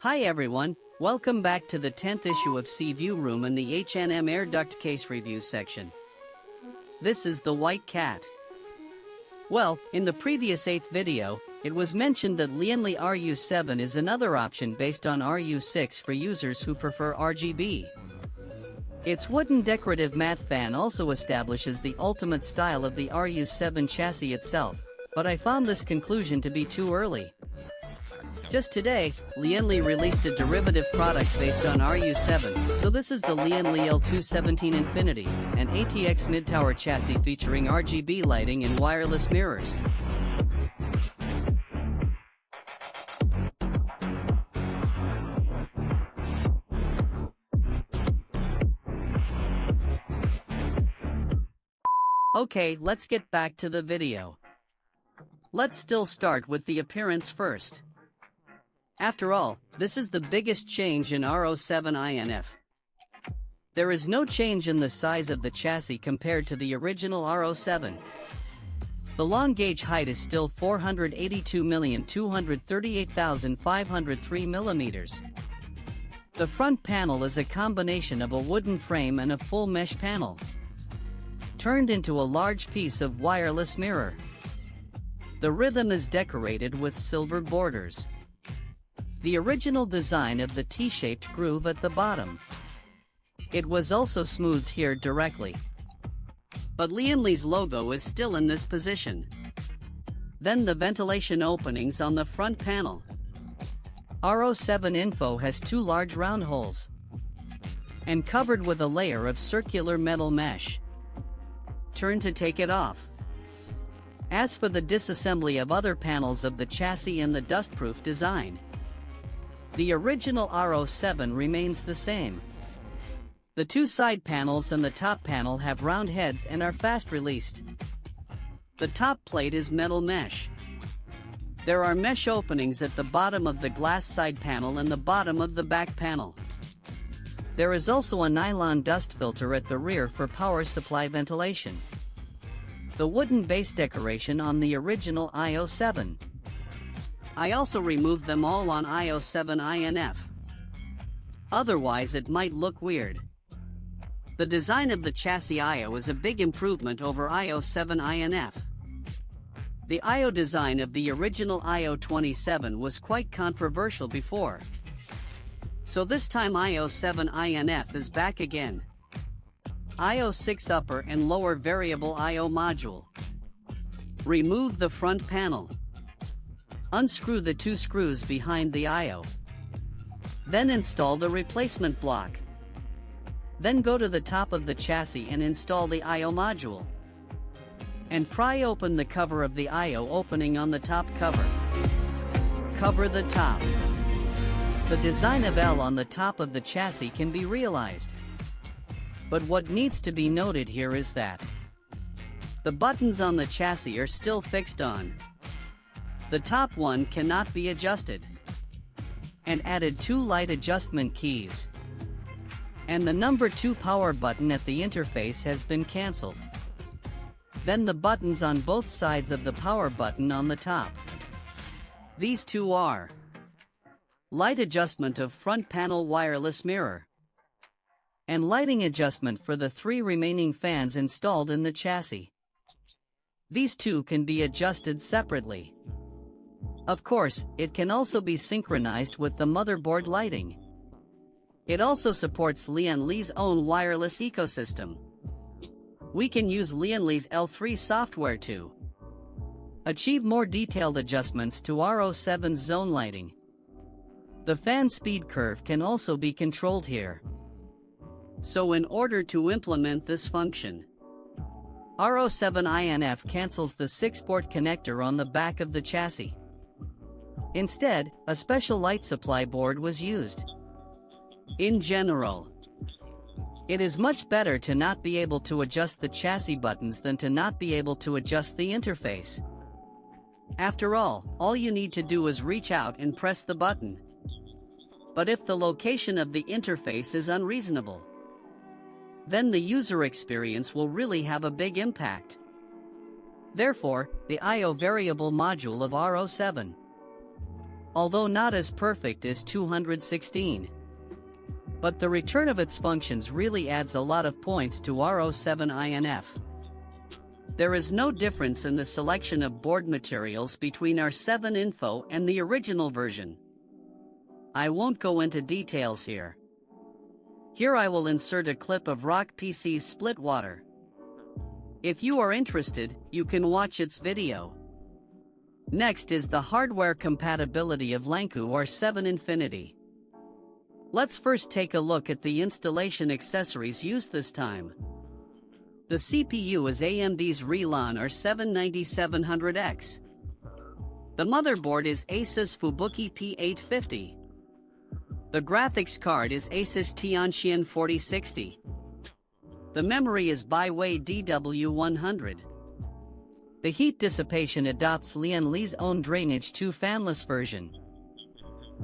Hi everyone, welcome back to the 10th issue of Seaview Room in the H&M Air Duct Case Review section. This is the White Cat. Well, in the previous 8th video, it was mentioned that Lian Li RU7 is another option based on RU6 for users who prefer RGB. Its wooden decorative matte fan also establishes the ultimate style of the RU7 chassis itself, but I found this conclusion to be too early. Just today, Lian Li released a derivative product based on RU7, so this is the Lian Li L217 Infinity, an ATX mid-tower chassis featuring RGB lighting and wireless mirrors. Okay, let's get back to the video. Let's still start with the appearance first. After all, this is the biggest change in RO7 INF. There is no change in the size of the chassis compared to the original RO7. The long gauge height is still 482,238,503 millimeters. The front panel is a combination of a wooden frame and a full mesh panel, turned into a large piece of wireless mirror. The rhythm is decorated with silver borders. The original design of the T-shaped groove at the bottom. It was also smoothed here directly. But Lian Li's logo is still in this position. Then the ventilation openings on the front panel. RO7 Info has two large round holes and covered with a layer of circular metal mesh. Turn to take it off. As for the disassembly of other panels of the chassis and the dustproof design, the original RO7 remains the same. The two side panels and the top panel have round heads and are fast released. The top plate is metal mesh. There are mesh openings at the bottom of the glass side panel and the bottom of the back panel. There is also a nylon dust filter at the rear for power supply ventilation. The wooden base decoration on the original IO7. I also removed them all on IO7 INF. Otherwise it might look weird. The design of the chassis IO is a big improvement over IO7 INF. The IO design of the original IO27 was quite controversial before. So this time IO7 INF is back again. IO6 upper and lower variable IO module. Remove the front panel. Unscrew the two screws behind the IO. Then install the replacement block. Then go to the top of the chassis and install the IO module. And pry open the cover of the IO opening on the top cover. Cover the top. The design of L on the top of the chassis can be realized. But what needs to be noted here is that the buttons on the chassis are still fixed on. The top one cannot be adjusted. And added two light adjustment keys. And the number 2 power button at the interface has been cancelled. Then the buttons on both sides of the power button on the top. These two are light adjustment of front panel wireless mirror and lighting adjustment for the 3 remaining fans installed in the chassis. These two can be adjusted separately. Of course, it can also be synchronized with the motherboard lighting. It also supports Lian Li's own wireless ecosystem. We can use Lian Li's L3 software to achieve more detailed adjustments to RO7's zone lighting. The fan speed curve can also be controlled here. So in order to implement this function, RO7 INF cancels the 6-port connector on the back of the chassis. Instead, a special light supply board was used. In general, it is much better to not be able to adjust the chassis buttons than to not be able to adjust the interface. After all you need to do is reach out and press the button. But if the location of the interface is unreasonable, then the user experience will really have a big impact. Therefore, the IO variable module of RO7 although not as perfect as 216. But the return of its functions really adds a lot of points to R07 INF. There is no difference in the selection of board materials between R7 Info and the original version. I won't go into details here. Here I will insert a clip of Rock PC's split water. If you are interested, you can watch its video. Next is the hardware compatibility of Lanku R7 Infinity. Let's first take a look at the installation accessories used this time. The CPU is AMD's Lian R7 9700X. The motherboard is Asus Fubuki P850. The graphics card is Asus Tianxian 4060. The memory is Baiwei DW100. The heat dissipation adopts Lian Li's own Drainage 2 fanless version.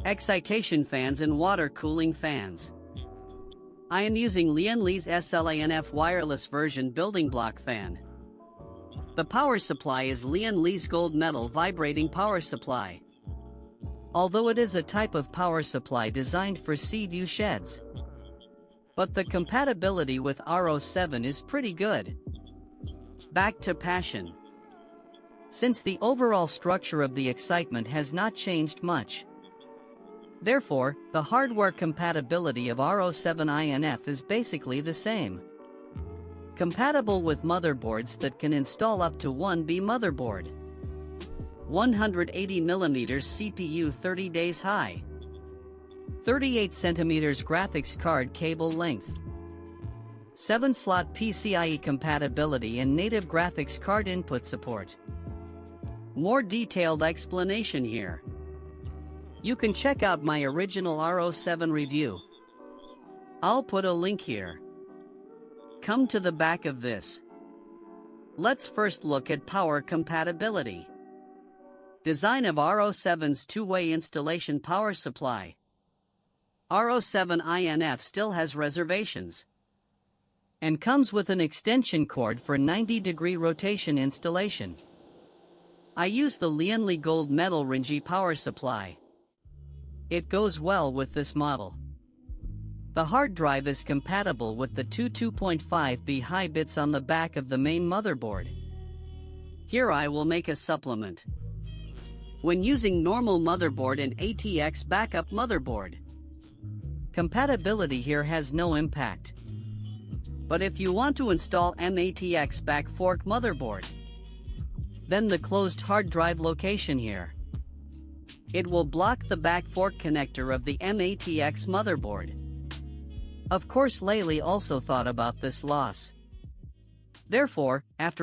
Excitation fans and water cooling fans. I am using Lian Li's SLANF wireless version building block fan. The power supply is Lian Li's gold metal vibrating power supply. Although it is a type of power supply designed for Seaview sheds. But the compatibility with R07 is pretty good. Back to passion. Since the overall structure of the excitement has not changed much. Therefore, the hardware compatibility of R07 INF is basically the same. Compatible with motherboards that can install up to 1B motherboard. 180mm CPU 30 days high. 38 cm graphics card cable length. 7-slot PCIe compatibility and native graphics card input support. More detailed explanation here. You can check out my original R07 review. I'll put a link here. Come to the back of this. Let's first look at power compatibility. Design of R07's two-way installation power supply. R07 INF still has reservations. And comes with an extension cord for 90-degree rotation installation. I use the Lian Li Gold Metal Ringi power supply. It goes well with this model. The hard drive is compatible with the two 2.5B high bits on the back of the main motherboard. Here I will make a supplement. When using normal motherboard and ATX backup motherboard, compatibility here has no impact. But if you want to install MATX back fork motherboard, then the closed hard drive location here. It will block the back fork connector of the MATX motherboard. Of course, Lian Li also thought about this loss. Therefore, after